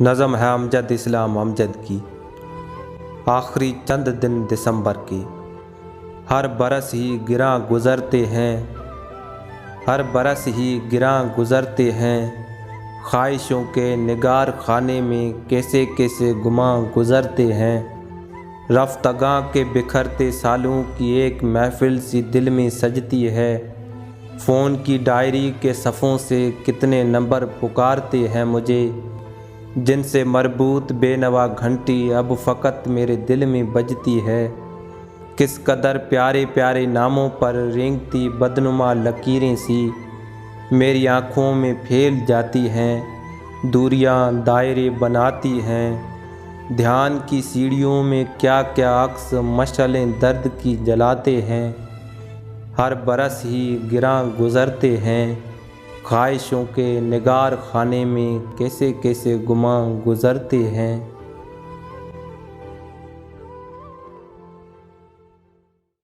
नज़म है अमजद इस्लाम अमजद की। आखिरी चंद दिन दिसंबर के, हर बरस ही गिरां गुज़रते हैं, हर बरस ही गिरां गुज़रते हैं। ख्वाहिशों के निगार खाने में कैसे कैसे गुमां गुज़रते हैं। रफ्तगां के बिखरते सालों की एक महफिल सी दिल में सजती है। फ़ोन की डायरी के सफ़ों से कितने नंबर पुकारते हैं मुझे, जिनसे मरबूत बेनवा घंटी अब फ़कत मेरे दिल में बजती है। किस कदर प्यारे प्यारे नामों पर रेंगती बदनुमा लकीरें सी मेरी आँखों में फैल जाती हैं, दूरियां दायरे बनाती हैं। ध्यान की सीढ़ियों में क्या क्या अक्स मशअलें दर्द की जलाते हैं। हर बरस ही गिरां गुज़रते हैं, ख्वाहिशों के निगार खाने में कैसे कैसे गुमां गुज़रते हैं।